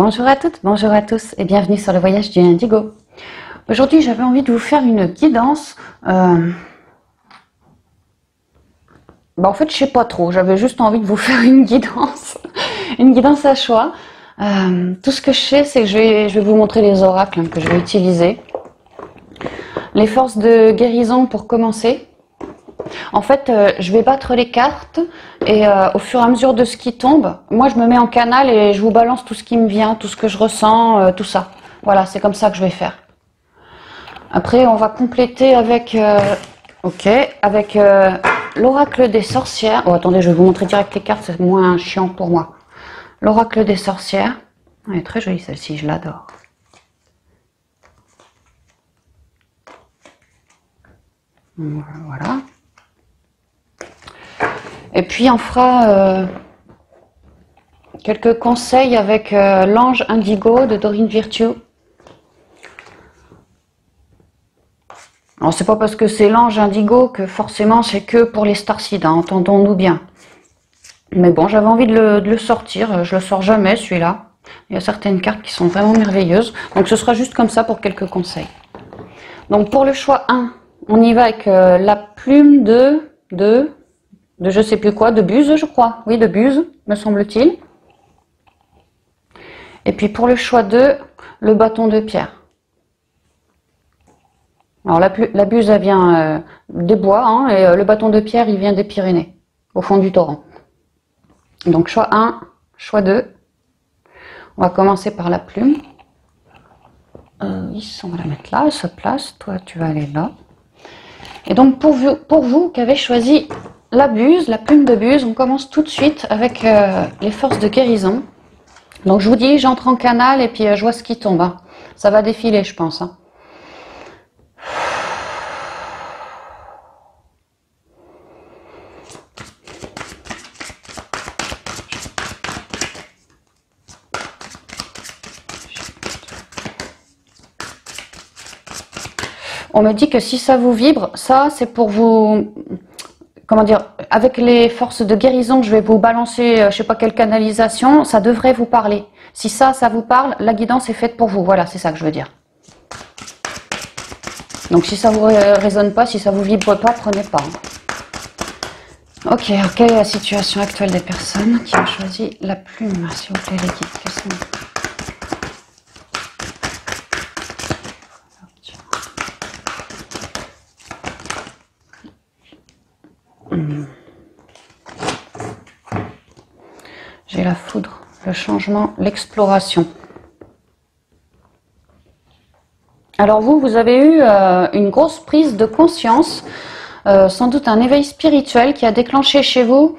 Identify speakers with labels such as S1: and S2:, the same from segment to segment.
S1: Bonjour à toutes, bonjour à tous et bienvenue sur le voyage du Indigo. Aujourd'hui j'avais envie de vous faire une guidance. En fait je sais pas trop, j'avais juste envie de vous faire une guidance. Une guidance à choix. Tout ce que je sais c'est que je vais vous montrer les oracles que je vais utiliser. Les forces de guérison pour commencer. En fait, je vais battre les cartes et au fur et à mesure de ce qui tombe, moi je me mets en canal et je vous balance tout ce qui me vient, tout ce que je ressens, tout ça. Voilà, c'est comme ça que je vais faire. Après, on va compléter avec, l'oracle des sorcières. Oh, attendez, je vais vous montrer direct les cartes, c'est moins chiant pour moi. L'oracle des sorcières. Elle est très jolie celle-ci, je l'adore. Voilà. Et puis on fera quelques conseils avec l'ange indigo de Dorine Virtue. Alors c'est pas parce que c'est l'ange indigo que forcément c'est que pour les starseeds, hein, entendons-nous bien. Mais bon, j'avais envie de le sortir, je le sors jamais celui-là. Il y a certaines cartes qui sont vraiment merveilleuses. Donc ce sera juste comme ça pour quelques conseils. Donc pour le choix 1, on y va avec la plume de je sais plus quoi, de Buse je crois. Oui, de Buse, me semble-t-il. Et puis pour le choix 2, le bâton de pierre. Alors la Buse elle vient des bois, hein, et le bâton de pierre il vient des Pyrénées, au fond du torrent. Donc choix 1, choix 2. On va commencer par la plume. On va la mettre là, elle se place. Toi tu vas aller là. Et donc pour vous qui avez choisi la Buse, la plume de Buse, on commence tout de suite avec les forces de guérison. Donc je vous dis, j'entre en canal et puis je vois ce qui tombe. Hein. Ça va défiler, je pense. Hein. On me dit que si ça vous vibre, ça c'est pour vous... Comment dire, avec les forces de guérison, je vais vous balancer, je sais pas quelle canalisation, ça devrait vous parler. Si ça vous parle, la guidance est faite pour vous. Voilà, c'est ça que je veux dire. Donc si ça vous résonne pas, si ça vous vibre pas, prenez pas. Ok, alors quelle est la situation actuelle des personnes qui ont choisi la plume, s'il vous plaît, les guides? J'ai la foudre, le changement, l'exploration. Alors vous avez eu une grosse prise de conscience, sans doute un éveil spirituel qui a déclenché chez vous.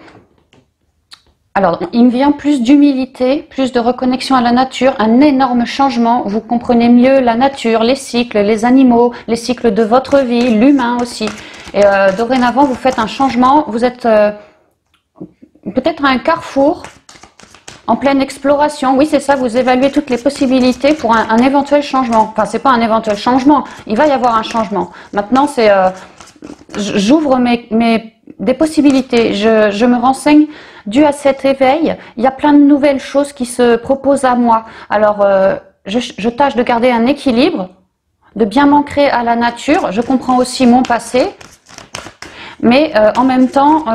S1: Alors il me vient plus d'humilité, plus de reconnexion à la nature, un énorme changement. Vous comprenez mieux la nature, les cycles, les animaux, les cycles de votre vie, l'humain aussi. Et dorénavant vous faites un changement, vous êtes peut-être à un carrefour. En pleine exploration, oui c'est ça, vous évaluez toutes les possibilités pour un éventuel changement. Enfin c'est pas un éventuel changement, il va y avoir un changement. Maintenant c'est, j'ouvre des possibilités, je me renseigne dû à cet éveil. Il y a plein de nouvelles choses qui se proposent à moi. Alors je tâche de garder un équilibre, de bien m'ancrer à la nature. Je comprends aussi mon passé, mais en même temps...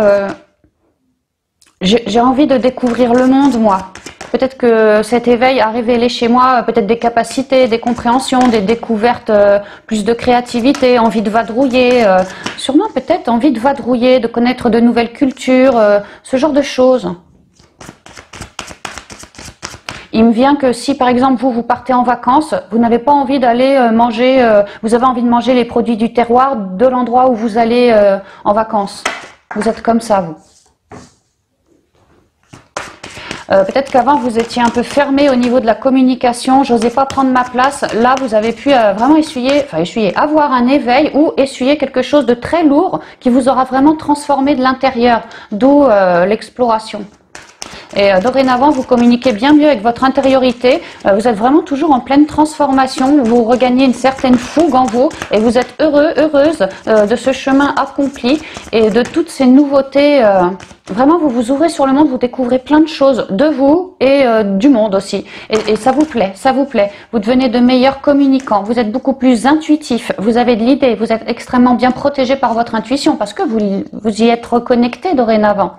S1: j'ai envie de découvrir le monde, moi. Peut-être que cet éveil a révélé chez moi peut-être des capacités, des compréhensions, des découvertes, plus de créativité, envie de vadrouiller, sûrement peut-être envie de vadrouiller, de connaître de nouvelles cultures, ce genre de choses. Il me vient que si par exemple vous partez en vacances, vous n'avez pas envie d'aller manger, vous avez envie de manger les produits du terroir de l'endroit où vous allez en vacances. Vous êtes comme ça, vous. Peut-être qu'avant vous étiez un peu fermé au niveau de la communication, j'osais pas prendre ma place. Là vous avez pu vraiment avoir un éveil ou essuyer quelque chose de très lourd qui vous aura vraiment transformé de l'intérieur, d'où l'exploration. Et dorénavant, vous communiquez bien mieux avec votre intériorité. Vous êtes vraiment toujours en pleine transformation. Vous regagnez une certaine fougue en vous et vous êtes heureux, heureuse de ce chemin accompli et de toutes ces nouveautés. Vraiment, vous vous ouvrez sur le monde, vous découvrez plein de choses de vous et du monde aussi. Et ça vous plaît, ça vous plaît. Vous devenez de meilleurs communicants, vous êtes beaucoup plus intuitif, vous avez de l'idée, vous êtes extrêmement bien protégé par votre intuition parce que vous y êtes reconnecté dorénavant.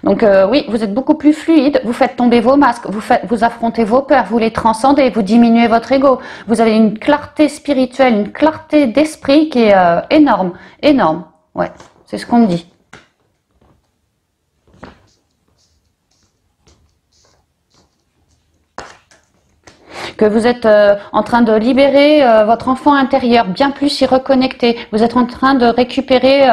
S1: Donc oui, vous êtes beaucoup plus fluide, vous faites tomber vos masques, vous affrontez vos peurs, vous les transcendez, vous diminuez votre ego. Vous avez une clarté spirituelle, une clarté d'esprit qui est énorme, énorme. Ouais, c'est ce qu'on me dit. Que vous êtes en train de libérer votre enfant intérieur, bien plus y reconnecter. Vous êtes en train de récupérer,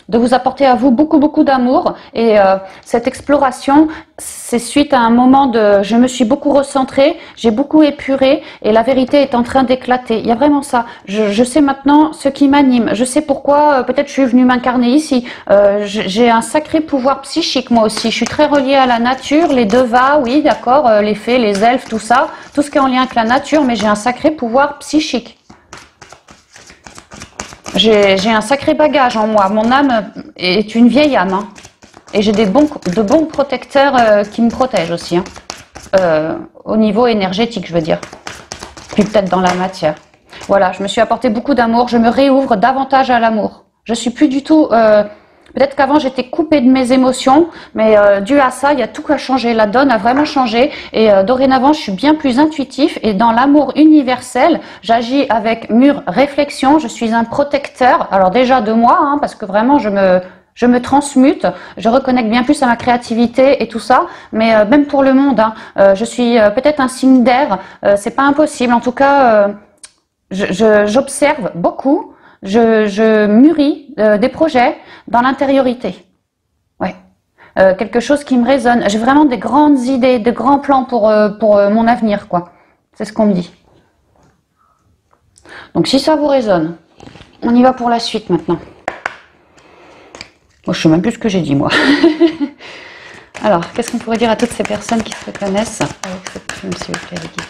S1: de vous apporter à vous beaucoup d'amour. Et cette exploration, c'est suite à un moment de... Je me suis beaucoup recentrée, j'ai beaucoup épuré et la vérité est en train d'éclater. Il y a vraiment ça. Je sais maintenant ce qui m'anime. Je sais pourquoi peut-être je suis venue m'incarner ici. J'ai un sacré pouvoir psychique moi aussi. Je suis très reliée à la nature, les devas, oui d'accord, les fées, les elfes, tout ça. Tout ce qui est en lien avec la nature, mais j'ai un sacré pouvoir psychique. J'ai un sacré bagage en moi. Mon âme est une vieille âme. Hein. Et j'ai de bons protecteurs qui me protègent aussi. Hein. Au niveau énergétique, je veux dire. Puis peut-être dans la matière. Voilà, je me suis apporté beaucoup d'amour. Je me réouvre davantage à l'amour. Je suis plus du tout... peut-être qu'avant j'étais coupée de mes émotions, mais dû à ça, il y a tout qui a changé. La donne a vraiment changé et dorénavant, je suis bien plus intuitif et dans l'amour universel, j'agis avec mûre réflexion. Je suis un protecteur, alors déjà de moi, hein, parce que vraiment je me transmute, je reconnecte bien plus à ma créativité et tout ça, mais même pour le monde, hein, je suis peut-être un signe d'air, c'est pas impossible. En tout cas, j'observe beaucoup. Je mûris des projets dans l'intériorité. Ouais. Quelque chose qui me résonne. J'ai vraiment des grandes idées, de grands plans pour mon avenir, quoi. C'est ce qu'on me dit. Donc si ça vous résonne, on y va pour la suite maintenant. Moi, je sais même plus ce que j'ai dit, moi. Alors, qu'est-ce qu'on pourrait dire à toutes ces personnes qui se reconnaissent avec cette plume, s'il vous plaît, les guides?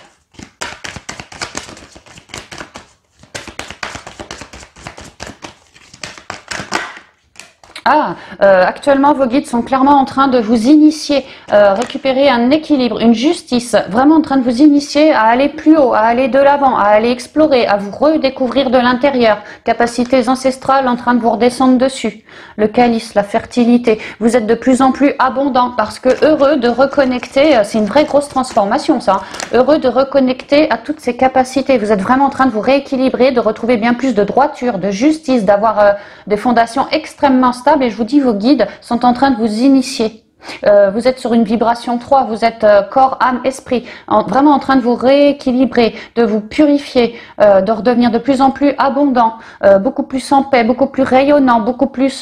S1: Actuellement, vos guides sont clairement en train de vous initier, récupérer un équilibre, une justice, vraiment en train de vous initier à aller plus haut, à aller de l'avant, à aller explorer, à vous redécouvrir de l'intérieur, capacités ancestrales en train de vous redescendre dessus, le calice, la fertilité, vous êtes de plus en plus abondant parce que heureux de reconnecter, c'est une vraie grosse transformation ça, heureux de reconnecter à toutes ces capacités, vous êtes vraiment en train de vous rééquilibrer, de retrouver bien plus de droiture, de justice, d'avoir des fondations extrêmement stables. Et je vous dis, vos guides sont en train de vous initier. Vous êtes sur une vibration 3, vous êtes corps, âme, esprit, vraiment en train de vous rééquilibrer, de vous purifier, de redevenir de plus en plus abondant, beaucoup plus en paix, beaucoup plus rayonnant, beaucoup plus...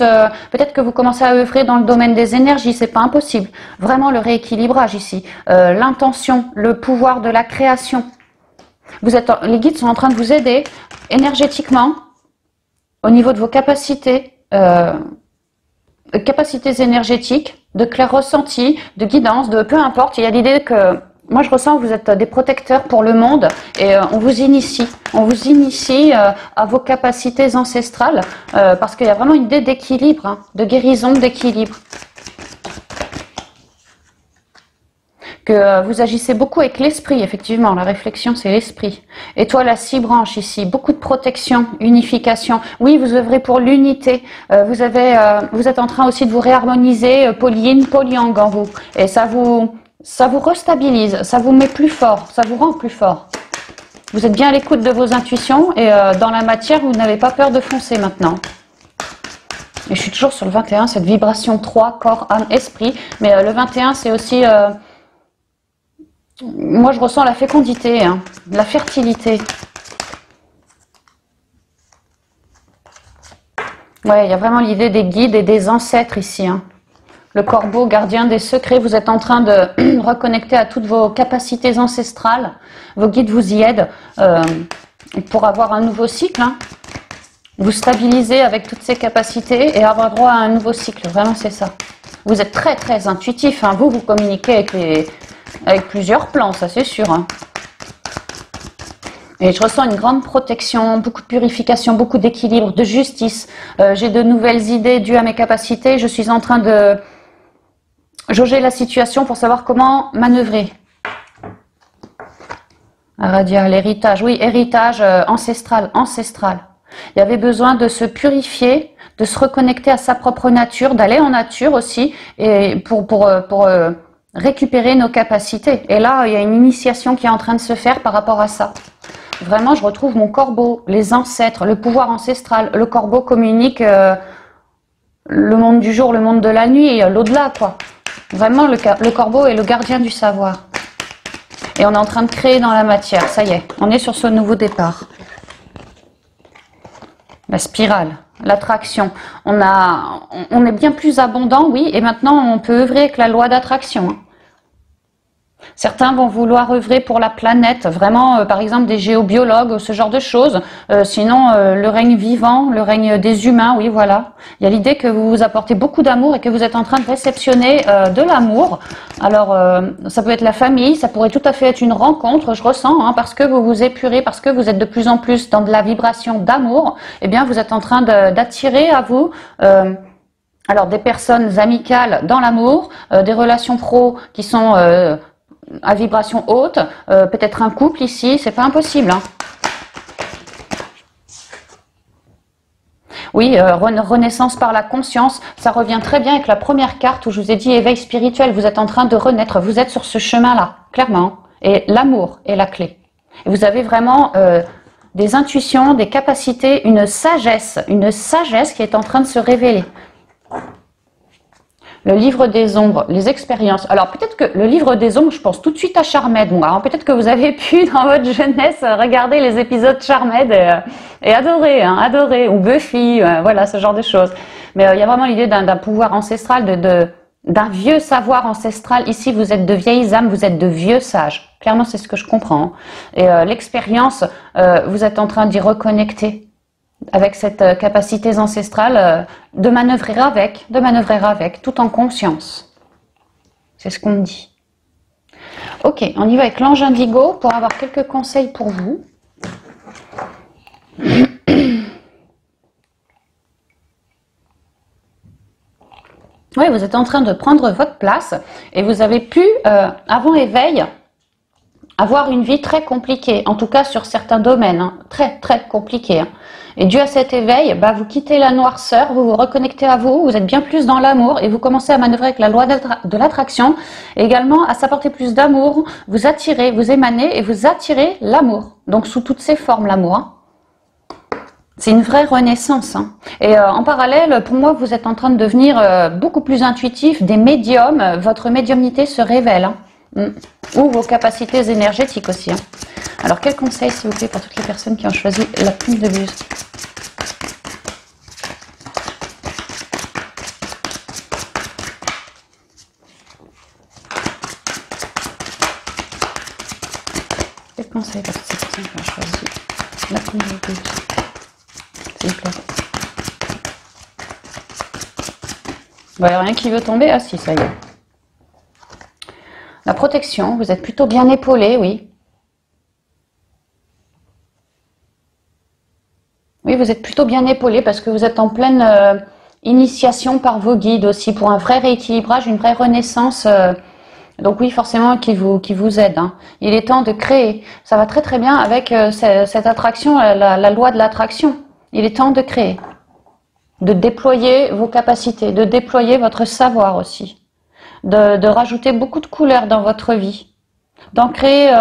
S1: peut-être que vous commencez à œuvrer dans le domaine des énergies, c'est pas impossible. Vraiment le rééquilibrage ici, l'intention, le pouvoir de la création. Les guides sont en train de vous aider énergétiquement, au niveau de vos capacités, capacités énergétiques, de clair ressenti, de guidance, de peu importe. Il y a l'idée que, moi je ressens que vous êtes des protecteurs pour le monde et on vous initie à vos capacités ancestrales parce qu'il y a vraiment une idée d'équilibre, hein, de guérison, d'équilibre. Que vous agissez beaucoup avec l'esprit, effectivement, la réflexion c'est l'esprit. Étoile à 6 branches ici, beaucoup de protection, unification. Oui, vous œuvrez pour l'unité, vous êtes en train aussi de vous réharmoniser, polyyin, polyang en vous. Et ça vous restabilise, ça vous met plus fort, ça vous rend plus fort. Vous êtes bien à l'écoute de vos intuitions et dans la matière, vous n'avez pas peur de foncer maintenant. Et je suis toujours sur le 21, cette vibration 3, corps, âme, esprit. Mais le 21, c'est aussi... moi, je ressens la fécondité, hein, la fertilité. Ouais, il y a vraiment l'idée des guides et des ancêtres ici. Hein. Le corbeau, gardien des secrets, vous êtes en train de reconnecter à toutes vos capacités ancestrales. Vos guides vous y aident pour avoir un nouveau cycle. Hein. Vous stabiliser avec toutes ces capacités et avoir droit à un nouveau cycle. Vraiment, c'est ça. Vous êtes très très intuitif, hein. Vous communiquez avec plusieurs plans, ça c'est sûr. Hein. Et je ressens une grande protection, beaucoup de purification, beaucoup d'équilibre, de justice. J'ai de nouvelles idées dues à mes capacités. Je suis en train de jauger la situation pour savoir comment manœuvrer. Aradia, l'héritage. Oui, héritage ancestral, ancestral. Il y avait besoin de se purifier, de se reconnecter à sa propre nature, d'aller en nature aussi, et pour récupérer nos capacités. Et là, il y a une initiation qui est en train de se faire par rapport à ça. Vraiment, je retrouve mon corbeau, les ancêtres, le pouvoir ancestral. Le corbeau communique le monde du jour, le monde de la nuit, l'au-delà, quoi. Vraiment, le corbeau est le gardien du savoir. Et on est en train de créer dans la matière, ça y est. On est sur ce nouveau départ. La spirale, l'attraction. On est bien plus abondant, oui, et maintenant on peut œuvrer avec la loi d'attraction. Hein. Certains vont vouloir œuvrer pour la planète, vraiment, par exemple des géobiologues, ce genre de choses. Sinon, le règne vivant, le règne des humains, oui, voilà. Il y a l'idée que vous vous apportez beaucoup d'amour et que vous êtes en train de réceptionner de l'amour. Alors, ça peut être la famille, ça pourrait tout à fait être une rencontre, je ressens, hein, parce que vous vous épurez, parce que vous êtes de plus en plus dans de la vibration d'amour. Eh bien, vous êtes en train d'attirer à vous... alors, des personnes amicales dans l'amour, des relations pro qui sont... à vibration haute, peut-être un couple ici, c'est pas impossible. Hein. Oui, renaissance par la conscience, ça revient très bien avec la première carte où je vous ai dit éveil spirituel, vous êtes en train de renaître, vous êtes sur ce chemin-là, clairement. Et l'amour est la clé. Et vous avez vraiment des intuitions, des capacités, une sagesse qui est en train de se révéler. Le livre des ombres, les expériences. Alors peut-être que le livre des ombres, je pense tout de suite à Charmed, moi. Peut-être que vous avez pu, dans votre jeunesse, regarder les épisodes Charmed et adorer, hein, adorer. Ou Buffy, voilà, ce genre de choses. Mais il y a vraiment l'idée d'un pouvoir ancestral, d'un vieux savoir ancestral. Ici, vous êtes de vieilles âmes, vous êtes de vieux sages. Clairement, c'est ce que je comprends. Et l'expérience, vous êtes en train d'y reconnecter. Avec cette capacité ancestrale de manœuvrer avec, tout en conscience. C'est ce qu'on me dit. Ok, on y va avec l'ange indigo pour avoir quelques conseils pour vous. Oui, vous êtes en train de prendre votre place et vous avez pu, avant éveil, avoir une vie très compliquée, en tout cas sur certains domaines, hein, très très compliqués. Hein. Et dû à cet éveil, bah, vous quittez la noirceur, vous vous reconnectez à vous, vous êtes bien plus dans l'amour et vous commencez à manœuvrer avec la loi de l'attraction, également à s'apporter plus d'amour, vous attirez, vous émanez et vous attirez l'amour. Donc sous toutes ses formes, l'amour. Hein. C'est une vraie renaissance. Hein. Et en parallèle, pour moi, vous êtes en train de devenir beaucoup plus intuitif, des médiums, votre médiumnité se révèle. Hein. Ou vos capacités énergétiques aussi. Hein. Alors, quel conseil, s'il vous plaît, pour toutes les personnes qui ont choisi la plume de buse? Quel conseil pour toutes ces personnes qui ont choisi la plume de buse? S'il vous plaît. Bon, il n'y a rien qui veut tomber. Ah si, ça y est. La protection, vous êtes plutôt bien épaulé, oui. Oui, vous êtes plutôt bien épaulé parce que vous êtes en pleine initiation par vos guides aussi pour un vrai rééquilibrage, une vraie renaissance. Donc oui, forcément, qui vous aide. Hein. Il est temps de créer. Ça va très très bien avec cette attraction, la loi de l'attraction. Il est temps de créer, de déployer vos capacités, de déployer votre savoir aussi. De rajouter beaucoup de couleurs dans votre vie, d'ancrer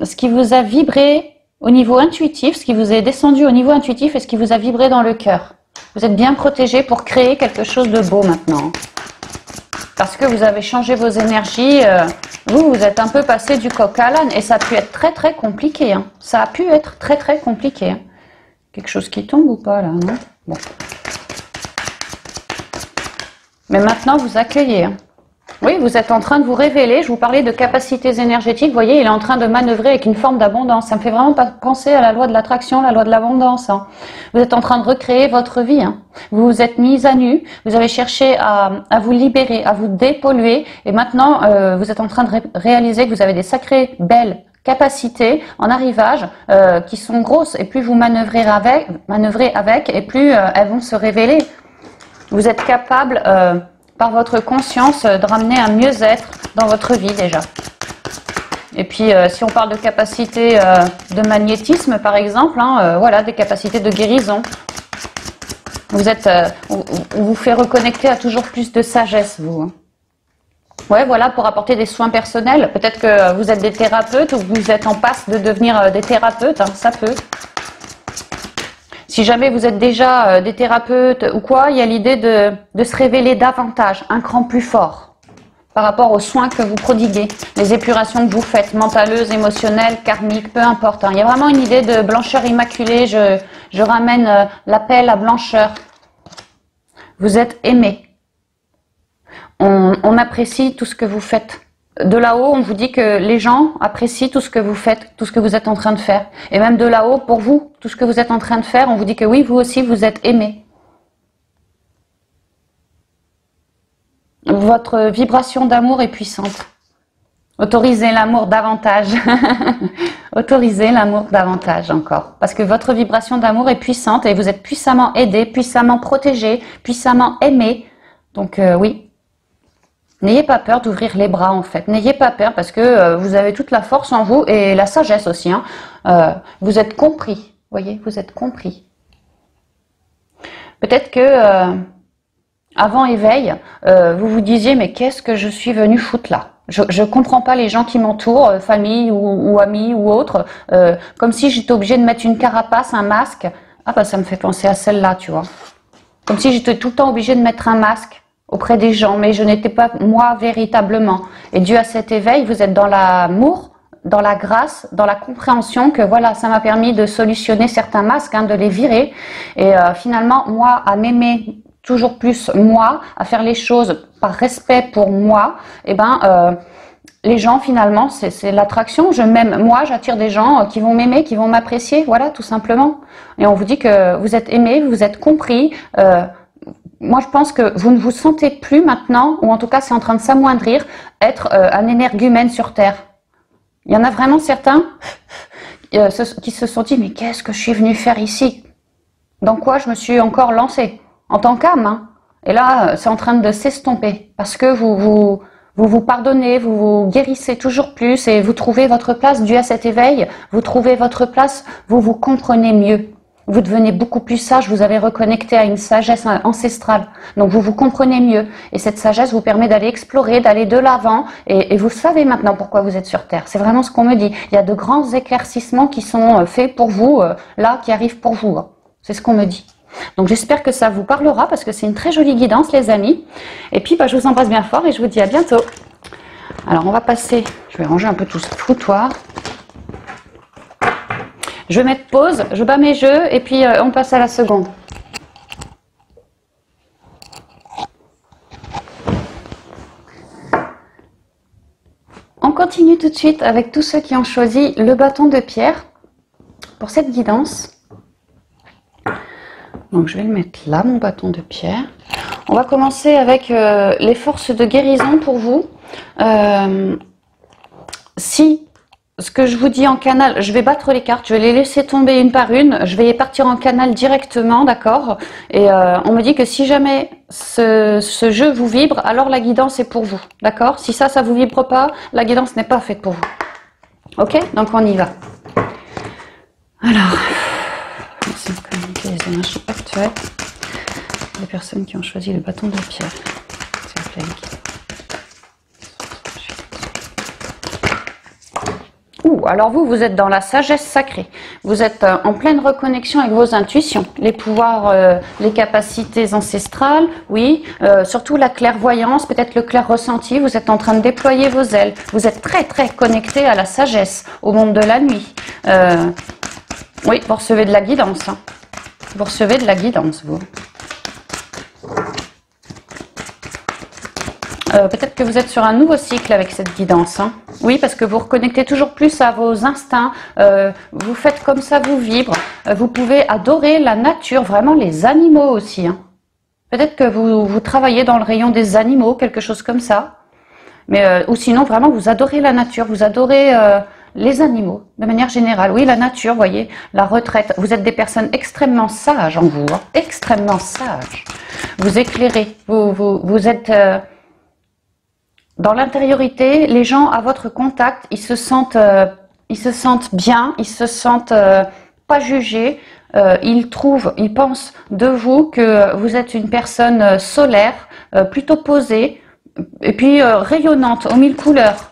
S1: ce qui vous a vibré au niveau intuitif, ce qui vous est descendu au niveau intuitif et ce qui vous a vibré dans le cœur. Vous êtes bien protégé pour créer quelque chose de beau maintenant. Parce que vous avez changé vos énergies, vous êtes un peu passé du coq à l'âne et ça a pu être très très compliqué. Hein. Ça a pu être très très compliqué. Hein. Quelque chose qui tombe ou pas là, non? Bon. Mais maintenant vous accueillez. Hein. Oui, vous êtes en train de vous révéler. Je vous parlais de capacités énergétiques. Vous voyez, il est en train de manœuvrer avec une forme d'abondance. Ça me fait vraiment penser à la loi de l'attraction, la loi de l'abondance. Hein. Vous êtes en train de recréer votre vie. Hein. Vous vous êtes mise à nu. Vous avez cherché à vous libérer, à vous dépolluer. Et maintenant, vous êtes en train de réaliser que vous avez des sacrées belles capacités en arrivage qui sont grosses. Et plus vous manœuvrez avec et plus elles vont se révéler. Vous êtes capable... par votre conscience, de ramener un mieux-être dans votre vie déjà. Et puis, si on parle de capacité de magnétisme, par exemple, hein, voilà, des capacités de guérison. Vous êtes, on vous fait reconnecter à toujours plus de sagesse, vous. Hein. Ouais, voilà, pour apporter des soins personnels. Peut-être que vous êtes des thérapeutes ou vous êtes en passe de devenir des thérapeutes, hein, ça peut. Si jamais vous êtes déjà des thérapeutes ou quoi, il y a l'idée de se révéler davantage, un cran plus fort par rapport aux soins que vous prodiguez, les épurations que vous faites, mentaleuses, émotionnelles, karmiques, peu importe. Hein. Il y a vraiment une idée de blancheur immaculée, je ramène l'appel à blancheur. Vous êtes aimé. On apprécie tout ce que vous faites. De là-haut, on vous dit que les gens apprécient tout ce que vous faites, tout ce que vous êtes en train de faire. Et même de là-haut, pour vous, tout ce que vous êtes en train de faire, on vous dit que oui, vous aussi, vous êtes aimé. Votre vibration d'amour est puissante. Autorisez l'amour davantage. Autorisez l'amour davantage encore. Parce que votre vibration d'amour est puissante et vous êtes puissamment aidé, puissamment protégé, puissamment aimé. Donc oui. N'ayez pas peur d'ouvrir les bras en fait. N'ayez pas peur parce que vous avez toute la force en vous et la sagesse aussi. Hein. Vous êtes compris. Voyez, vous êtes compris. Peut-être que avant éveil, vous vous disiez mais qu'est-ce que je suis venu foutre là? Je comprends pas les gens qui m'entourent, famille ou amis ou autres, comme si j'étais obligée de mettre une carapace, un masque. Ah bah ça me fait penser à celle-là, tu vois. Comme si j'étais tout le temps obligée de mettre un masque auprès des gens, mais je n'étais pas moi véritablement. Et dû à cet éveil, vous êtes dans l'amour, dans la grâce, dans la compréhension que voilà, ça m'a permis de solutionner certains masques, hein, de les virer. Et finalement, moi, à m'aimer toujours plus, moi, à faire les choses par respect pour moi, et ben, les gens finalement, c'est l'attraction. Je m'aime, moi, j'attire des gens qui vont m'aimer, qui vont m'apprécier, voilà, tout simplement. Et on vous dit que vous êtes aimé, vous êtes compris. Moi, je pense que vous ne vous sentez plus maintenant, ou en tout cas, c'est en train de s'amoindrir, être un énergumène sur Terre. Il y en a vraiment certains qui se sont dit, mais qu'est-ce que je suis venu faire ici? Dans quoi je me suis encore lancée? En tant qu'âme, hein. Et là, c'est en train de s'estomper, parce que vous pardonnez, vous vous guérissez toujours plus, et vous trouvez votre place dû à cet éveil, vous trouvez votre place, vous vous comprenez mieux. Vous devenez beaucoup plus sage, vous avez reconnecté à une sagesse ancestrale. Donc vous vous comprenez mieux. Et cette sagesse vous permet d'aller explorer, d'aller de l'avant. Et vous savez maintenant pourquoi vous êtes sur Terre. C'est vraiment ce qu'on me dit. Il y a de grands éclaircissements qui sont faits pour vous, là, qui arrivent pour vous. C'est ce qu'on me dit. Donc j'espère que ça vous parlera parce que c'est une très jolie guidance, les amis. Et puis bah, je vous embrasse bien fort et je vous dis à bientôt. Alors on va passer, je vais ranger un peu tout ce foutoir. Je vais mettre pause, je bats mes jeux et puis on passe à la seconde. On continue tout de suite avec tous ceux qui ont choisi le bâton de pierre pour cette guidance. Donc je vais le mettre là, mon bâton de pierre. On va commencer avec les forces de guérison pour vous. Si ce que je vous dis en canal, je vais battre les cartes, je vais les laisser tomber une par une, je vais partir en canal directement, d'accord? Et on me dit que si jamais ce jeu vous vibre, alors la guidance est pour vous, d'accord? Si ça vous vibre pas, la guidance n'est pas faite pour vous. Ok? Donc on y va. Alors, merci de communiquer les énergies actuelles des personnes qui ont choisi le bâton de pierre. S'il vous plaît, alors vous êtes dans la sagesse sacrée. Vous êtes en pleine reconnexion avec vos intuitions, les pouvoirs, les capacités ancestrales, oui, surtout la clairvoyance, peut-être le clair ressenti. Vous êtes en train de déployer vos ailes. Vous êtes très très connecté à la sagesse, au monde de la nuit. Oui, vous recevez de la guidance. Hein. Vous recevez de la guidance, vous. peut-être que vous êtes sur un nouveau cycle avec cette guidance. Hein. Oui, parce que vous reconnectez toujours plus à vos instincts. Vous faites comme ça, vous vibre. Vous pouvez adorer la nature, vraiment les animaux aussi. Hein. Peut-être que vous travaillez dans le rayon des animaux, quelque chose comme ça. Mais ou sinon, vraiment, vous adorez la nature, vous adorez les animaux, de manière générale. Oui, la nature, voyez, la retraite. Vous êtes des personnes extrêmement sages en vous, hein, extrêmement sages. Vous éclairez, vous êtes dans l'intériorité. Les gens à votre contact, ils se sentent bien, ils se sentent pas jugés. Ils pensent de vous que vous êtes une personne solaire, plutôt posée, et puis rayonnante aux mille couleurs.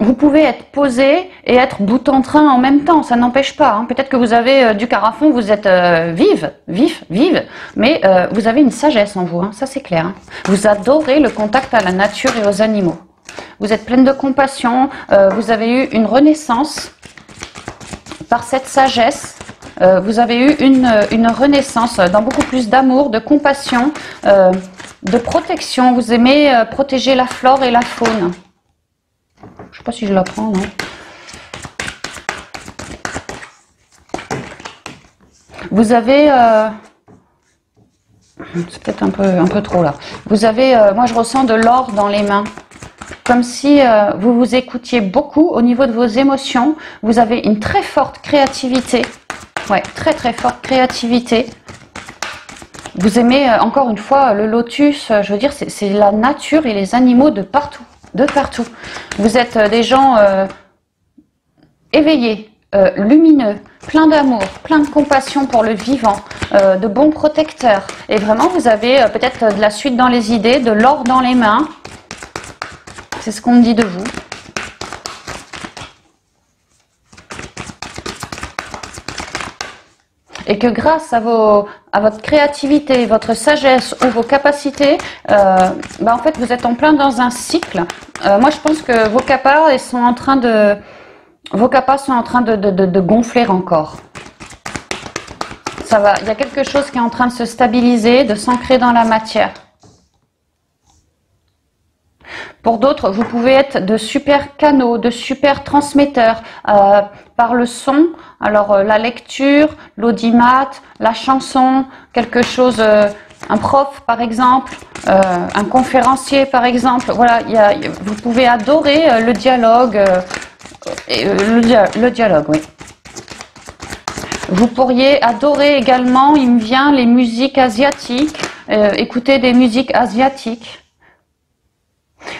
S1: Vous pouvez être posé et être bout en train en même temps, ça n'empêche pas. Hein. Peut-être que vous avez du cœur à fond, vous êtes vive, mais vous avez une sagesse en vous, hein, ça c'est clair. Hein. Vous adorez le contact à la nature et aux animaux. Vous êtes pleine de compassion, vous avez eu une renaissance par cette sagesse. Vous avez eu une renaissance dans beaucoup plus d'amour, de compassion, de protection. Vous aimez protéger la flore et la faune. Je ne sais pas si je la prends, non. Vous avez... c'est peut-être un peu trop là. Vous avez, moi je ressens de l'or dans les mains. Comme si vous vous écoutiez beaucoup au niveau de vos émotions. Vous avez une très forte créativité. Ouais, très forte créativité. Vous aimez, encore une fois, le lotus. Je veux dire, c'est la nature et les animaux de partout. De partout. Vous êtes des gens éveillés, lumineux, plein d'amour, plein de compassion pour le vivant, de bons protecteurs. Et vraiment, vous avez peut-être de la suite dans les idées, de l'or dans les mains. C'est ce qu'on me dit de vous. Et que grâce à votre créativité, votre sagesse ou vos capacités, en fait, vous êtes en plein dans un cycle. Moi, je pense que vos capas sont en train de gonfler encore. Ça va. Il y a quelque chose qui est en train de se stabiliser, de s'ancrer dans la matière. Pour d'autres, vous pouvez être de super canaux, de super transmetteurs par le son. Alors la lecture, l'audimat, la chanson, quelque chose, un prof par exemple, un conférencier par exemple. Voilà, vous pouvez adorer le dialogue, le dialogue, oui. Vous pourriez adorer également, il me vient, les musiques asiatiques, écouter des musiques asiatiques.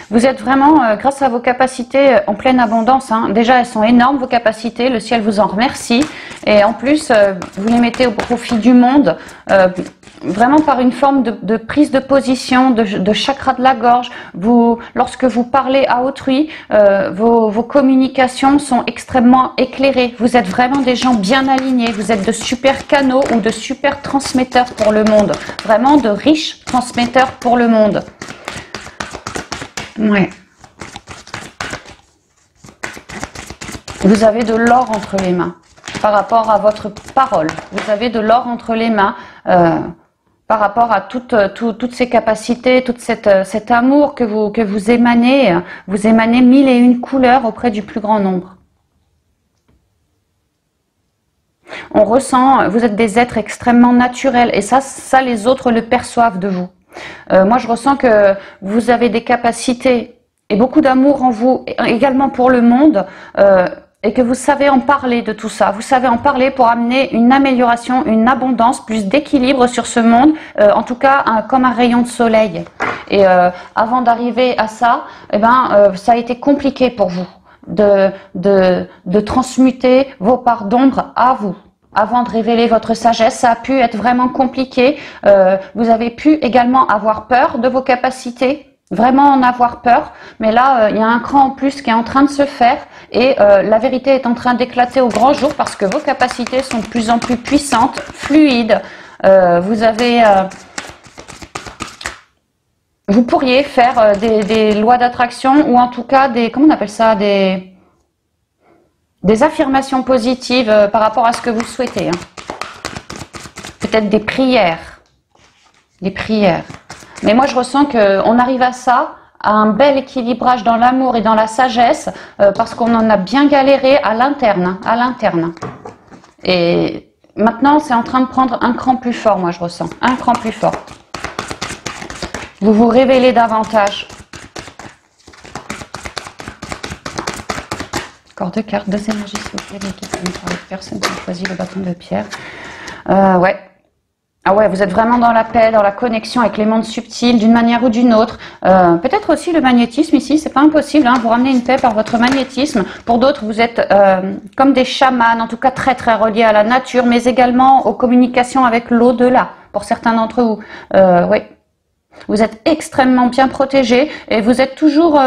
S1: Vous êtes vraiment, grâce à vos capacités, en pleine abondance. Hein. Déjà, elles sont énormes, vos capacités. Le ciel vous en remercie. Et en plus, vous les mettez au profit du monde, vraiment par une forme de prise de position, de chakra de la gorge. Lorsque vous parlez à autrui, vos communications sont extrêmement éclairées. Vous êtes vraiment des gens bien alignés. Vous êtes de super canaux ou de super transmetteurs pour le monde. Vraiment de riches transmetteurs pour le monde. Ouais. Vous avez de l'or entre les mains par rapport à votre parole. Vous avez de l'or entre les mains par rapport à toutes ces capacités, tout cet amour que vous émanez. Vous émanez 1001 couleurs auprès du plus grand nombre. On ressent, vous êtes des êtres extrêmement naturels et ça les autres le perçoivent de vous. Moi, je ressens que vous avez des capacités et beaucoup d'amour en vous, également pour le monde, et que vous savez en parler de tout ça. Vous savez en parler pour amener une amélioration, une abondance, plus d'équilibre sur ce monde, en tout cas comme un rayon de soleil. Et avant d'arriver à ça, ça a été compliqué pour vous de transmuter vos parts d'ombre à vous. Avant de révéler votre sagesse, ça a pu être vraiment compliqué. Vous avez pu également avoir peur de vos capacités, vraiment en avoir peur. Mais là, il y a un cran en plus qui est en train de se faire et la vérité est en train d'éclater au grand jour parce que vos capacités sont de plus en plus puissantes, fluides. Vous pourriez faire des lois d'attraction ou en tout cas comment on appelle ça, des affirmations positives par rapport à ce que vous souhaitez. Hein. Peut-être des prières. Des prières. Mais moi, je ressens qu'on arrive à ça, à un bel équilibrage dans l'amour et dans la sagesse, parce qu'on en a bien galéré à l'interne, à l'interne. Et maintenant, c'est en train de prendre un cran plus fort, moi, je ressens. Un cran plus fort. Vous vous révélez davantage. Encore 2 cartes, 2 énergies, s'il vous plaît, les personnes qui ont choisi le bâton de pierre. Ouais. Ah ouais, vous êtes vraiment dans la paix, dans la connexion avec les mondes subtils, d'une manière ou d'une autre. Peut-être aussi le magnétisme ici, c'est pas impossible, hein, vous ramenez une paix par votre magnétisme. Pour d'autres, vous êtes comme des chamans, en tout cas très très reliés à la nature, mais également aux communications avec l'au-delà, pour certains d'entre vous. Oui. Vous êtes extrêmement bien protégés et vous êtes toujours...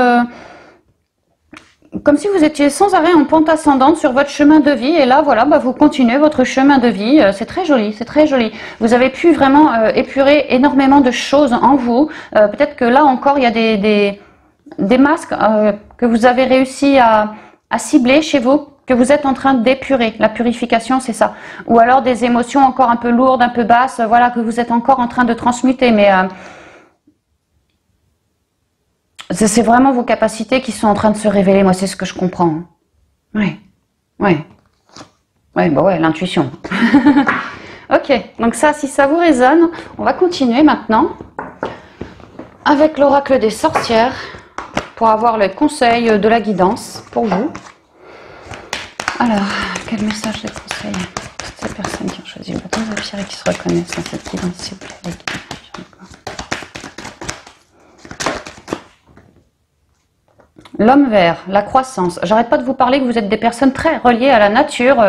S1: comme si vous étiez sans arrêt en pente ascendante sur votre chemin de vie. Et là, voilà, bah, vous continuez votre chemin de vie. C'est très joli, c'est très joli. Vous avez pu vraiment épurer énormément de choses en vous. Peut-être que là encore, il y a des masques que vous avez réussi à cibler chez vous, que vous êtes en train d'épurer. La purification, c'est ça. Ou alors des émotions encore un peu lourdes, un peu basses, voilà, que vous êtes encore en train de transmuter. Mais... c'est vraiment vos capacités qui sont en train de se révéler, moi c'est ce que je comprends. Ouais, ouais. Ouais, bah ouais, l'intuition. Ok, donc ça, si ça vous résonne, on va continuer maintenant avec l'oracle des sorcières pour avoir le conseil de la guidance pour vous. Alors, quel message de conseil toutes ces personnes qui ont choisi le bâton de pierre et qui se reconnaissent dans cette guidance, s'il vous plaît. L'homme vert, la croissance. J'arrête pas de vous parler que vous êtes des personnes très reliées à la nature,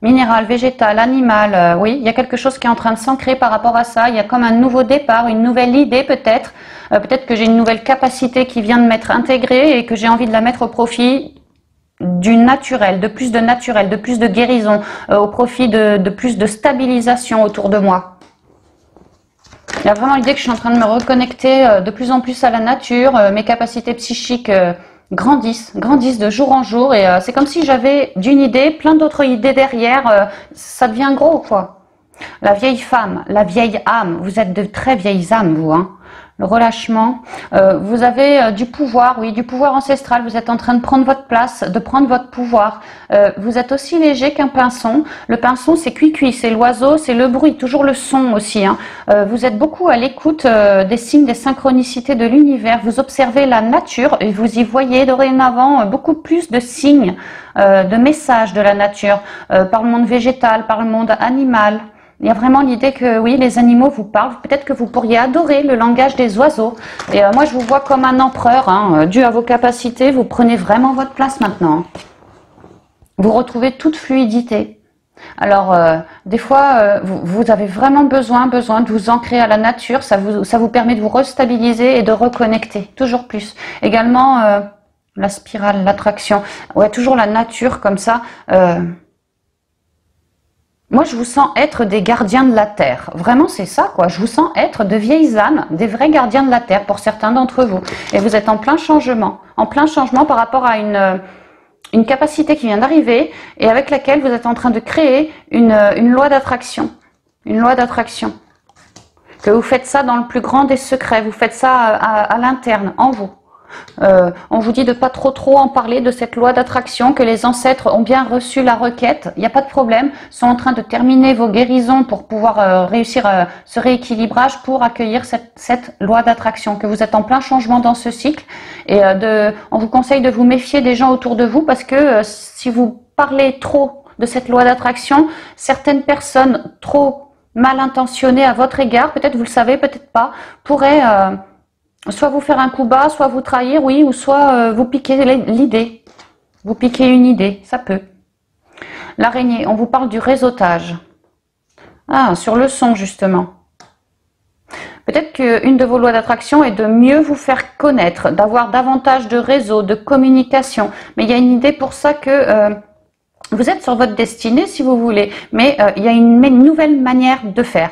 S1: minérale, végétale, animale. Oui, il y a quelque chose qui est en train de s'ancrer par rapport à ça. Il y a comme un nouveau départ, une nouvelle idée peut-être. Peut-être que j'ai une nouvelle capacité qui vient de m'être intégrée et que j'ai envie de la mettre au profit du naturel, de plus de guérison, au profit de plus de stabilisation autour de moi. Il y a vraiment l'idée que je suis en train de me reconnecter de plus en plus à la nature, mes capacités psychiques grandissent de jour en jour et c'est comme si j'avais d'une idée, plein d'autres idées derrière, ça devient gros quoi. La vieille femme, la vieille âme, vous êtes de très vieilles âmes vous, hein. Le relâchement, vous avez du pouvoir, oui, du pouvoir ancestral, vous êtes en train de prendre votre place, de prendre votre pouvoir. Vous êtes aussi léger qu'un pinson. Le pinson, c'est cuit-cuit, c'est l'oiseau, c'est le bruit, toujours le son aussi. Hein. Vous êtes beaucoup à l'écoute des signes, des synchronicités de l'univers. Vous observez la nature et vous y voyez dorénavant beaucoup plus de signes, de messages de la nature, par le monde végétal, par le monde animal. Il y a vraiment l'idée que oui, les animaux vous parlent. Peut-être que vous pourriez adorer le langage des oiseaux. Et moi, je vous vois comme un empereur. Hein. Dû à vos capacités, vous prenez vraiment votre place maintenant. Vous retrouvez toute fluidité. Alors, des fois, vous avez vraiment besoin de vous ancrer à la nature. Ça vous permet de vous restabiliser et de reconnecter toujours plus. Également, la spirale, l'attraction. Ouais, toujours la nature comme ça. Moi, je vous sens être des gardiens de la Terre. Vraiment, c'est ça, quoi. Je vous sens être de vieilles âmes, des vrais gardiens de la Terre pour certains d'entre vous. Et vous êtes en plein changement par rapport à une capacité qui vient d'arriver et avec laquelle vous êtes en train de créer une loi d'attraction. Une loi d'attraction. Que vous faites ça dans le plus grand des secrets. Vous faites ça à l'interne, en vous. On vous dit de pas trop en parler de cette loi d'attraction, que les ancêtres ont bien reçu la requête, il n'y a pas de problème, sont en train de terminer vos guérisons pour pouvoir réussir ce rééquilibrage pour accueillir cette loi d'attraction, que vous êtes en plein changement dans ce cycle et on vous conseille de vous méfier des gens autour de vous parce que si vous parlez trop de cette loi d'attraction, certaines personnes trop mal intentionnées à votre égard, peut-être vous le savez, peut-être pas, pourraient soit vous faire un coup bas, soit vous trahir, oui, ou soit vous piquer l'idée. Vous piquez une idée, ça peut. L'araignée, on vous parle du réseautage. Ah, sur le son, justement. Peut-être qu'une de vos lois d'attraction est de mieux vous faire connaître, d'avoir davantage de réseaux, de communication. Mais il y a une idée pour ça que vous êtes sur votre destinée, si vous voulez. Mais il y a une nouvelle manière de faire,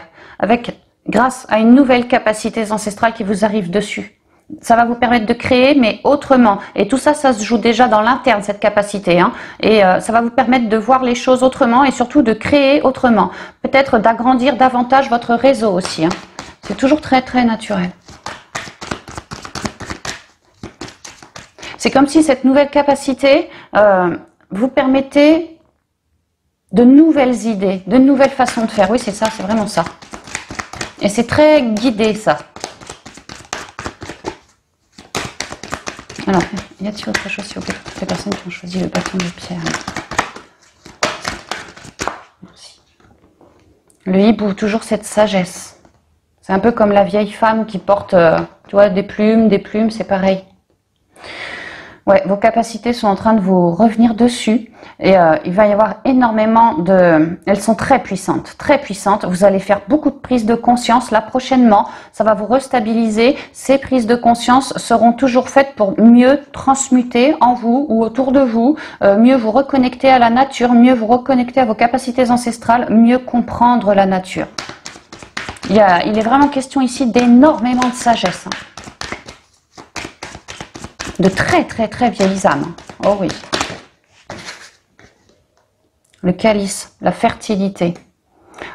S1: grâce à une nouvelle capacité ancestrale qui vous arrive dessus. Ça va vous permettre de créer, mais autrement. Et tout ça, ça se joue déjà dans l'interne, cette capacité. Hein. Et ça va vous permettre de voir les choses autrement et surtout de créer autrement. Peut-être d'agrandir davantage votre réseau aussi. Hein. C'est toujours très très naturel. C'est comme si cette nouvelle capacité vous permettait de nouvelles idées, de nouvelles façons de faire. Oui, c'est ça, c'est vraiment ça. Et c'est très guidé, ça. Alors, y a-t-il autre chose s'il vous plaît pour toutes les personnes qui ont choisi le bâton de pierre? Merci. Le hibou, toujours cette sagesse. C'est un peu comme la vieille femme qui porte, tu vois, des plumes, c'est pareil. Ouais, vos capacités sont en train de vous revenir dessus et il va y avoir énormément de... Elles sont très puissantes, très puissantes. Vous allez faire beaucoup de prises de conscience là prochainement. Ça va vous restabiliser. Ces prises de conscience seront toujours faites pour mieux transmuter en vous ou autour de vous, mieux vous reconnecter à la nature, mieux vous reconnecter à vos capacités ancestrales, mieux comprendre la nature. Il est vraiment question ici d'énormément de sagesse. De très très très vieilles âmes. Oh oui. Le calice, la fertilité.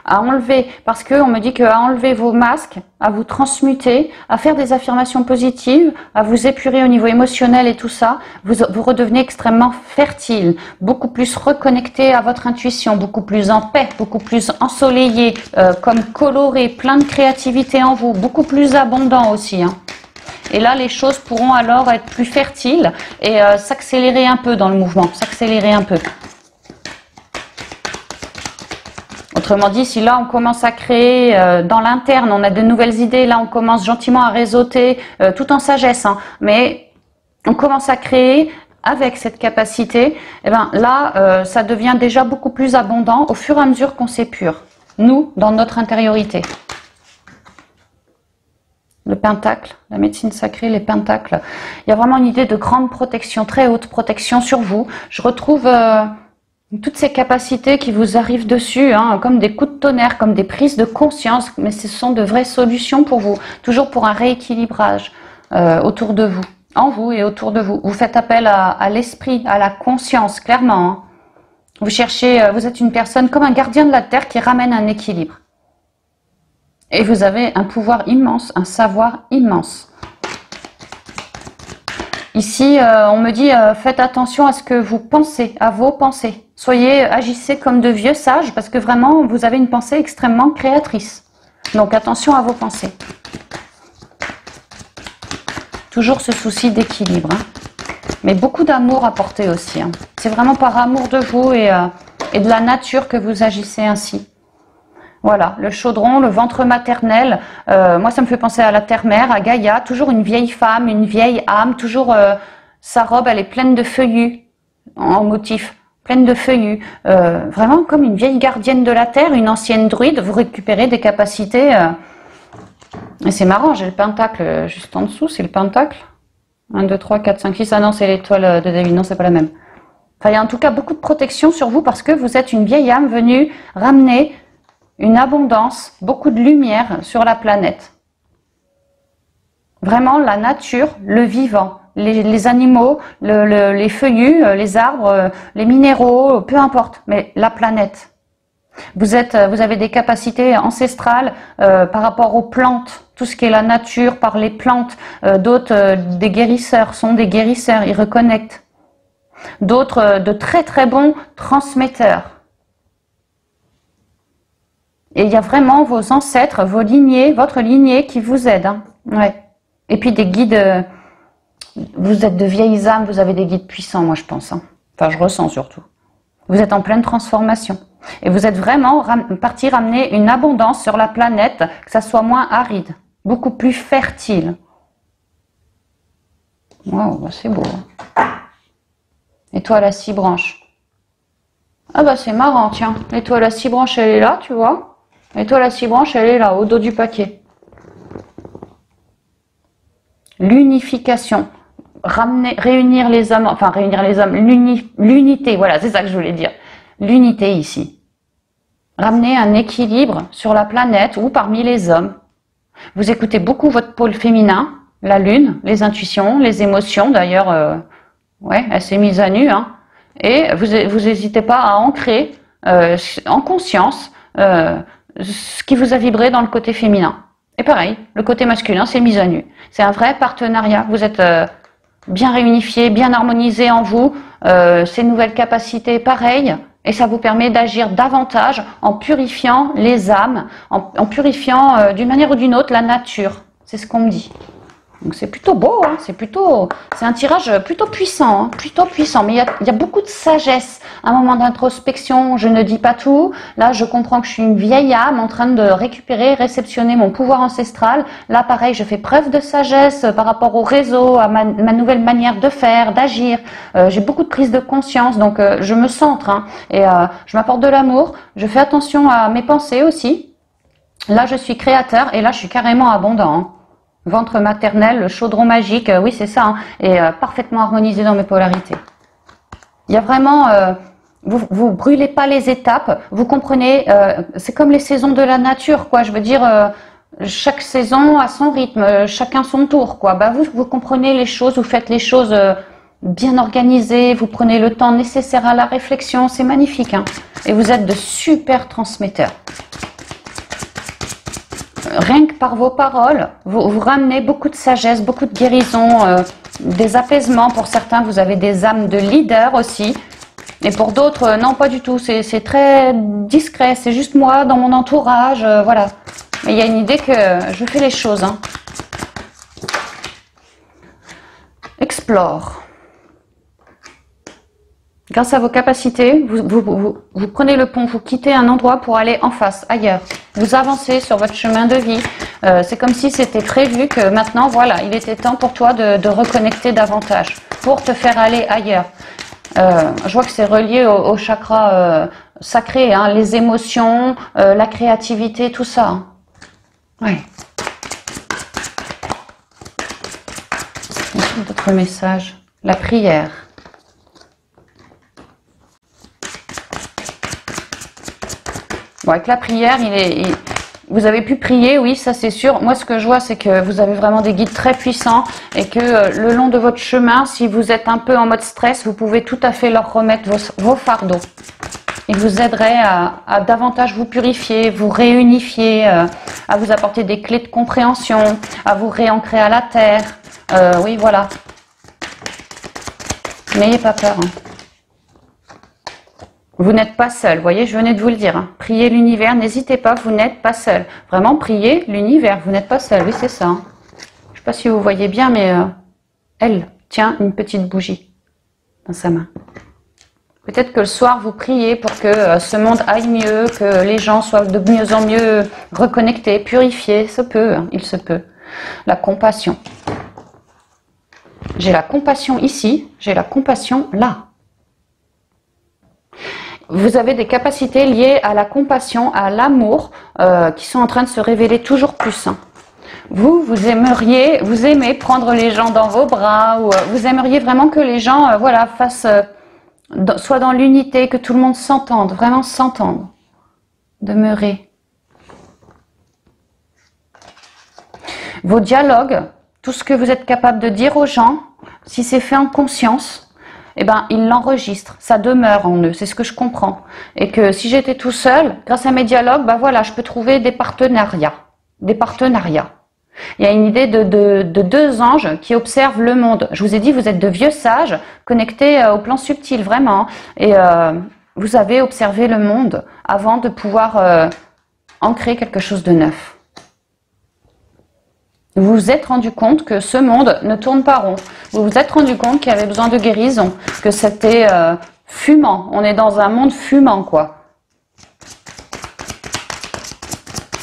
S1: À enlever, parce qu'on me dit qu'à enlever vos masques, à vous transmuter, à faire des affirmations positives, à vous épurer au niveau émotionnel et tout ça, vous redevenez extrêmement fertile, beaucoup plus reconnecté à votre intuition, beaucoup plus en paix, beaucoup plus ensoleillé, comme coloré, plein de créativité en vous, beaucoup plus abondant aussi, hein. Et là, les choses pourront alors être plus fertiles et s'accélérer un peu dans le mouvement, s'accélérer un peu. Autrement dit, si là on commence à créer dans l'interne, on a de nouvelles idées, là on commence gentiment à réseauter, tout en sagesse, hein, mais on commence à créer avec cette capacité, et ben là ça devient déjà beaucoup plus abondant au fur et à mesure qu'on s'épure, nous, dans notre intériorité. Le pentacle, la médecine sacrée, les pentacles. Il y a vraiment une idée de grande protection, très haute protection sur vous. Je retrouve toutes ces capacités qui vous arrivent dessus, hein, comme des coups de tonnerre, comme des prises de conscience, mais ce sont de vraies solutions pour vous, toujours pour un rééquilibrage autour de vous, en vous et autour de vous. Vous faites appel à l'esprit, à la conscience, clairement. Hein. Vous cherchez, vous êtes une personne comme un gardien de la terre qui ramène un équilibre. Et vous avez un pouvoir immense, un savoir immense. Ici, on me dit, faites attention à ce que vous pensez, à vos pensées. Agissez comme de vieux sages, parce que vraiment, vous avez une pensée extrêmement créatrice. Donc, attention à vos pensées. Toujours ce souci d'équilibre. Hein. Mais beaucoup d'amour à porter aussi. Hein. C'est vraiment par amour de vous et de la nature que vous agissez ainsi. Voilà, le chaudron, le ventre maternel, moi ça me fait penser à la terre-mère, à Gaïa, toujours une vieille femme, une vieille âme, toujours sa robe elle est pleine de feuillus, en motif, pleine de feuillus, vraiment comme une vieille gardienne de la terre, une ancienne druide, vous récupérez des capacités, et c'est marrant, j'ai le pentacle juste en dessous, c'est le pentacle, 1, 2, 3, 4, 5, 6, ah non c'est l'étoile de David, non c'est pas la même. Enfin il y a en tout cas beaucoup de protection sur vous parce que vous êtes une vieille âme venue ramener une abondance, beaucoup de lumière sur la planète. Vraiment, la nature, le vivant, les animaux, les feuillus, les arbres, les minéraux, peu importe, mais la planète. Vous avez des capacités ancestrales par rapport aux plantes, tout ce qui est la nature, par les plantes. D'autres, des guérisseurs, sont des guérisseurs, ils reconnectent. D'autres, de très très bons transmetteurs. Et il y a vraiment vos ancêtres, vos lignées, votre lignée qui vous aide. Hein. Ouais. Et puis des guides, vous êtes de vieilles âmes, vous avez des guides puissants, moi je pense. Hein. Enfin, je ressens surtout. Vous êtes en pleine transformation. Et vous êtes vraiment parti ramener une abondance sur la planète, que ça soit moins aride, beaucoup plus fertile. Wow, bah c'est beau. Hein. Étoile à 6 branches. Ah bah c'est marrant, tiens. L'étoile à 6 branches, elle est là, tu vois. L'étoile à 6 branches, elle est là, au dos du paquet. L'unification. Réunir les hommes, enfin réunir les hommes, l'unité, voilà, c'est ça que je voulais dire. L'unité ici. Ramener un équilibre sur la planète ou parmi les hommes. Vous écoutez beaucoup votre pôle féminin, la lune, les intuitions, les émotions, d'ailleurs, ouais, elle s'est mise à nu, hein. Et vous n'hésitez pas à ancrer en conscience ce qui vous a vibré dans le côté féminin. Et pareil, le côté masculin, c'est mise à nu. C'est un vrai partenariat. Vous êtes bien réunifié, bien harmonisé en vous. Ces nouvelles capacités, pareil. Et ça vous permet d'agir davantage en purifiant les âmes, en purifiant d'une manière ou d'une autre la nature. C'est ce qu'on me dit. Donc c'est plutôt beau, hein, c'est un tirage plutôt puissant, mais il y a beaucoup de sagesse, un moment d'introspection, je ne dis pas tout, là je comprends que je suis une vieille âme en train de récupérer, réceptionner mon pouvoir ancestral, là pareil je fais preuve de sagesse par rapport au réseau, à ma nouvelle manière de faire, d'agir, j'ai beaucoup de prise de conscience, donc je me centre, hein, et je m'apporte de l'amour, je fais attention à mes pensées aussi, là je suis créateur et là je suis carrément abondant, hein. Ventre maternel, le chaudron magique, oui c'est ça, hein, et parfaitement harmonisé dans mes polarités. Il y a vraiment, vous brûlez pas les étapes, vous comprenez, c'est comme les saisons de la nature, quoi. Je veux dire, chaque saison a son rythme, chacun son tour, quoi. Bah vous comprenez les choses, vous faites les choses bien organisées, vous prenez le temps nécessaire à la réflexion, c'est magnifique, hein. Et vous êtes de super transmetteurs. Rien que par vos paroles, vous ramenez beaucoup de sagesse, beaucoup de guérison, des apaisements. Pour certains, vous avez des âmes de leader aussi. Et pour d'autres, non, pas du tout. C'est très discret. C'est juste moi, dans mon entourage, voilà. Mais il y a une idée que je fais les choses. Hein. Explore. Grâce à vos capacités, vous prenez le pont, vous quittez un endroit pour aller en face, ailleurs. Vous avancez sur votre chemin de vie. C'est comme si c'était prévu que maintenant, voilà, il était temps pour toi de reconnecter davantage, pour te faire aller ailleurs. Je vois que c'est relié au chakra sacré, hein, les émotions, la créativité, tout ça. Hein. Ouais. D'autres messages. La prière. Bon, avec la prière, vous avez pu prier, oui, ça c'est sûr. Moi, ce que je vois, c'est que vous avez vraiment des guides très puissants et que le long de votre chemin, si vous êtes un peu en mode stress, vous pouvez tout à fait leur remettre vos fardeaux. Ils vous aideraient à davantage vous purifier, vous réunifier, à vous apporter des clés de compréhension, à vous réancrer à la terre. Oui, voilà. N'ayez pas peur. Hein. Vous n'êtes pas seul, vous voyez, je venais de vous le dire. Hein. Priez l'univers, n'hésitez pas, vous n'êtes pas seul. Vraiment, priez l'univers, vous n'êtes pas seul, oui, c'est ça. Hein. Je ne sais pas si vous voyez bien, mais elle tient une petite bougie dans sa main. Peut-être que le soir, vous priez pour que ce monde aille mieux, que les gens soient de mieux en mieux reconnectés, purifiés, ça peut, hein, il se peut. La compassion. J'ai la compassion ici, j'ai la compassion là. Vous avez des capacités liées à la compassion, à l'amour, qui sont en train de se révéler toujours plus. Hein. Vous aimez prendre les gens dans vos bras, ou vous aimeriez vraiment que les gens, voilà, fassent, soient dans l'unité, que tout le monde s'entende, vraiment s'entende. Demeurez. Vos dialogues, tout ce que vous êtes capable de dire aux gens, si c'est fait en conscience, eh ben, ils l'enregistrent, ça demeure en eux, c'est ce que je comprends. Et que si j'étais tout seul, grâce à mes dialogues, ben voilà, je peux trouver des partenariats. Des partenariats. Il y a une idée de deux anges qui observent le monde. Je vous ai dit, vous êtes de vieux sages, connectés au plan subtil, vraiment. Et vous avez observé le monde avant de pouvoir en créer quelque chose de neuf. Vous vous êtes rendu compte que ce monde ne tourne pas rond. Vous vous êtes rendu compte qu'il y avait besoin de guérison, que c'était fumant. On est dans un monde fumant, quoi.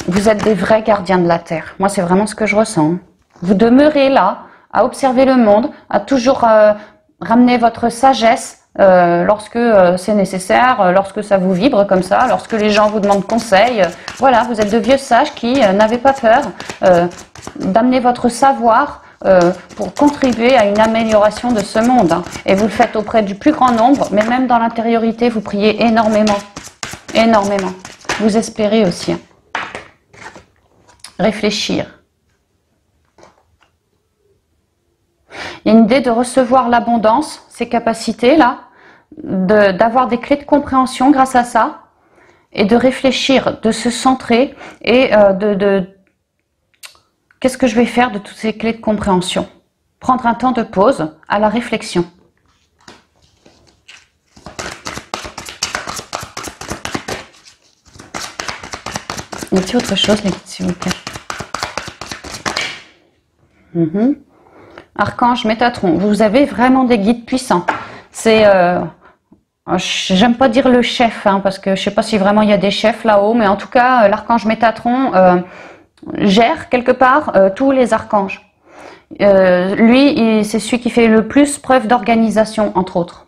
S1: Vous êtes des vrais gardiens de la Terre. Moi, c'est vraiment ce que je ressens. Vous demeurez là, à observer le monde, à toujours ramener votre sagesse lorsque c'est nécessaire, lorsque ça vous vibre comme ça, lorsque les gens vous demandent conseil. Voilà, vous êtes de vieux sages qui n'avaient pas peur d'amener votre savoir pour contribuer à une amélioration de ce monde. Hein. Et vous le faites auprès du plus grand nombre, mais même dans l'intériorité, vous priez énormément. Énormément. Vous espérez aussi. Hein. Réfléchir. Il y a une idée de recevoir l'abondance, ces capacités-là, d'avoir des clés de compréhension grâce à ça, et de réfléchir, de se centrer et Qu'est-ce que je vais faire de toutes ces clés de compréhension? Prendre un temps de pause à la réflexion. Y a-t-il autre chose, les guides, s'il vous plaît? Archange Métatron, vous avez vraiment des guides puissants. C'est, j'aime pas dire le chef, hein, parce que je sais pas si vraiment il y a des chefs là-haut, mais en tout cas, l'archange Métatron gère quelque part tous les archanges. Lui, c'est celui qui fait le plus preuve d'organisation, entre autres.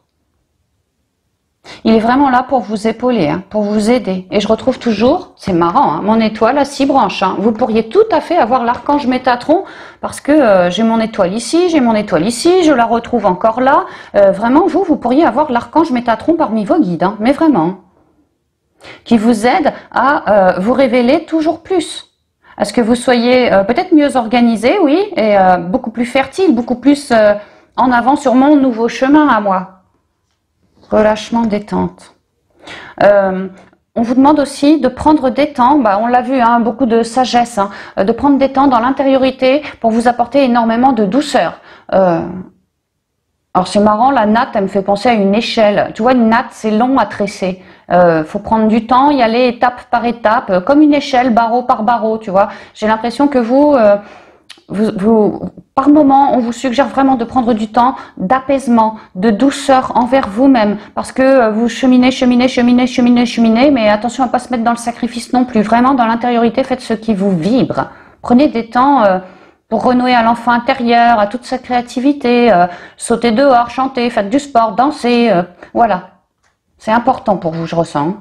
S1: Il est vraiment là pour vous épauler, hein, pour vous aider. Et je retrouve toujours, c'est marrant, hein, mon étoile à 6 branches. Hein. Vous pourriez tout à fait avoir l'archange Métatron, parce que j'ai mon étoile ici, j'ai mon étoile ici, je la retrouve encore là. Vraiment, vous pourriez avoir l'archange Métatron parmi vos guides, hein, mais vraiment. Qui vous aide à vous révéler toujours plus. À ce que vous soyez peut-être mieux organisé, oui, et beaucoup plus fertile, beaucoup plus en avant sur mon nouveau chemin à moi. Relâchement, détente. On vous demande aussi de prendre des temps, on l'a vu, hein, beaucoup de sagesse, hein, de prendre des temps dans l'intériorité pour vous apporter énormément de douceur. Alors c'est marrant, la natte, elle me fait penser à une échelle. Tu vois, une natte, c'est long à tresser. Faut prendre du temps, y aller étape par étape, comme une échelle, barreau par barreau, tu vois. J'ai l'impression que par moment, on vous suggère vraiment de prendre du temps d'apaisement, de douceur envers vous-même, parce que vous cheminez, mais attention à ne pas se mettre dans le sacrifice non plus. Vraiment, dans l'intériorité, faites ce qui vous vibre. Prenez des temps pour renouer à l'enfant intérieur, à toute sa créativité, sautez dehors, chantez, faites du sport, dansez, voilà. C'est important pour vous, je ressens.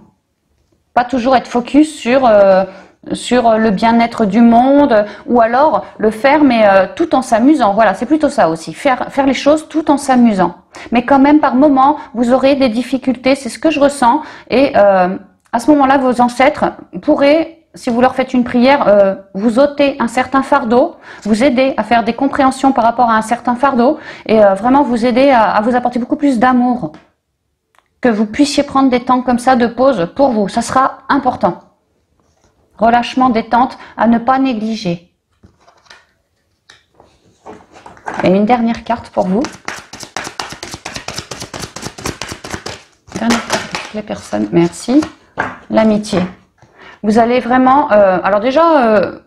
S1: Pas toujours être focus sur le bien-être du monde, ou alors le faire mais tout en s'amusant. Voilà, c'est plutôt ça aussi, faire les choses tout en s'amusant. Mais quand même, par moment, vous aurez des difficultés, c'est ce que je ressens, et à ce moment-là, vos ancêtres pourraient, si vous leur faites une prière, vous ôter un certain fardeau, vous aider à faire des compréhensions par rapport à un certain fardeau, et vraiment vous aider à vous apporter beaucoup plus d'amour. Que vous puissiez prendre des temps comme ça de pause pour vous, ça sera important. Relâchement, détente, à ne pas négliger. Et une dernière carte pour vous. Dernière carte pour toutes les personnes. Merci. L'amitié. Vous allez vraiment... alors déjà,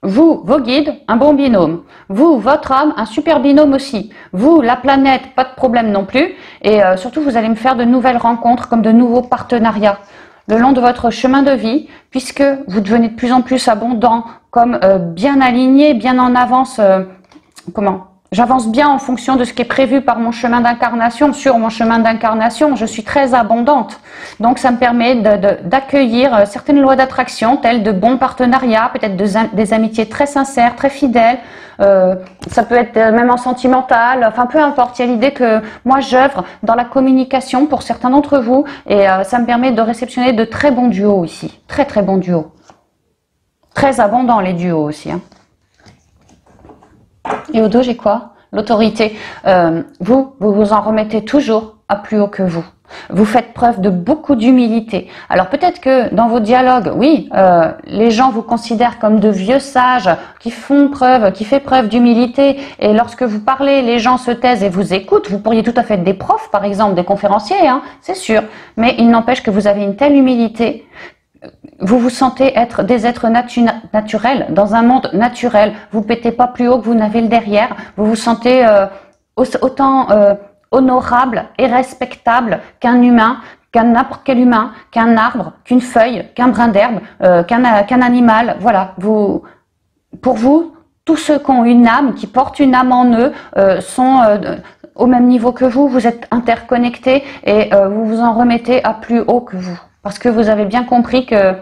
S1: vous, vos guides, un bon binôme. Vous, votre âme, un super binôme aussi. Vous, la planète, pas de problème non plus. Et surtout, vous allez me faire de nouvelles rencontres, comme de nouveaux partenariats. Le long de votre chemin de vie, puisque vous devenez de plus en plus abondant, comme bien aligné, bien en avance, j'avance bien en fonction de ce qui est prévu par mon chemin d'incarnation. Sur mon chemin d'incarnation, je suis très abondante. Donc ça me permet d'accueillir certaines lois d'attraction, telles de bons partenariats, peut-être des amitiés très sincères, très fidèles. Ça peut être même en sentimental, enfin peu importe, il y a l'idée que moi j'œuvre dans la communication pour certains d'entre vous, et ça me permet de réceptionner de très bons duos ici, très très bons duos. Très abondants les duos aussi. Hein. Et au dos, j'ai quoi? L'autorité. Vous vous en remettez toujours à plus haut que vous. Vous faites preuve de beaucoup d'humilité. Alors peut-être que dans vos dialogues, oui, les gens vous considèrent comme de vieux sages qui font preuve d'humilité. Et lorsque vous parlez, les gens se taisent et vous écoutent. Vous pourriez tout à fait être des profs, par exemple, des conférenciers, hein, c'est sûr. Mais il n'empêche que vous avez une telle humilité. Vous vous sentez être des êtres naturels, dans un monde naturel. Vous pétez pas plus haut que vous n'avez le derrière. Vous vous sentez autant honorable et respectable qu'un humain, qu'un n'importe quel humain, qu'un arbre, qu'une feuille, qu'un brin d'herbe, qu'un animal. Voilà. Pour vous, tous ceux qui ont une âme, qui portent une âme en eux, sont au même niveau que vous. Vous êtes interconnectés et vous vous en remettez à plus haut que vous. Parce que vous avez bien compris que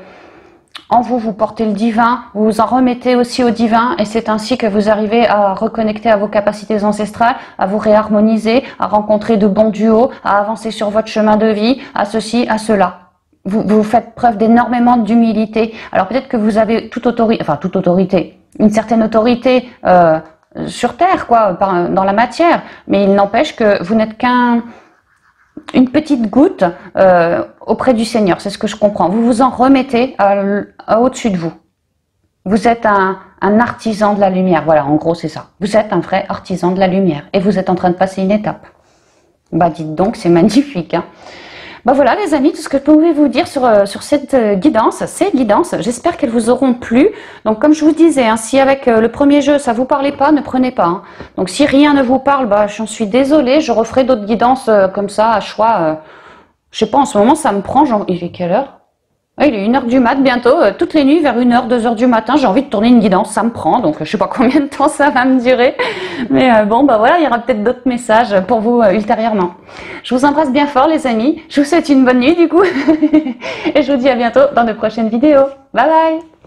S1: en vous, vous portez le divin, vous vous en remettez aussi au divin, et c'est ainsi que vous arrivez à reconnecter à vos capacités ancestrales, à vous réharmoniser, à rencontrer de bons duos, à avancer sur votre chemin de vie, à ceci, à cela. Vous faites preuve d'énormément d'humilité. Alors peut-être que vous avez toute autorité, une certaine autorité sur Terre, quoi, dans la matière, mais il n'empêche que vous n'êtes une petite goutte auprès du Seigneur, c'est ce que je comprends. Vous vous en remettez à au-dessus de vous. Vous êtes un un artisan de la lumière. Voilà, en gros, c'est ça. Vous êtes un vrai artisan de la lumière et vous êtes en train de passer une étape. Bah, dites donc, c'est magnifique, hein. Bah voilà les amis, tout ce que je pouvais vous dire sur cette guidance, ces guidances, j'espère qu'elles vous auront plu. Donc comme je vous disais, hein, si avec le premier jeu ça vous parlait pas, ne prenez pas, hein. Donc si rien ne vous parle, bah j'en suis désolée, je referai d'autres guidances comme ça à choix. Je sais pas, en ce moment ça me prend, il est quelle heure? Ah, il est 1h du mat bientôt, toutes les nuits vers 1h, 2h du matin, j'ai envie de tourner une guidance, ça me prend, donc je sais pas combien de temps ça va me durer. Mais bon, bah voilà, il y aura peut-être d'autres messages pour vous ultérieurement. Je vous embrasse bien fort les amis, je vous souhaite une bonne nuit du coup, et je vous dis à bientôt dans de prochaines vidéos. Bye bye!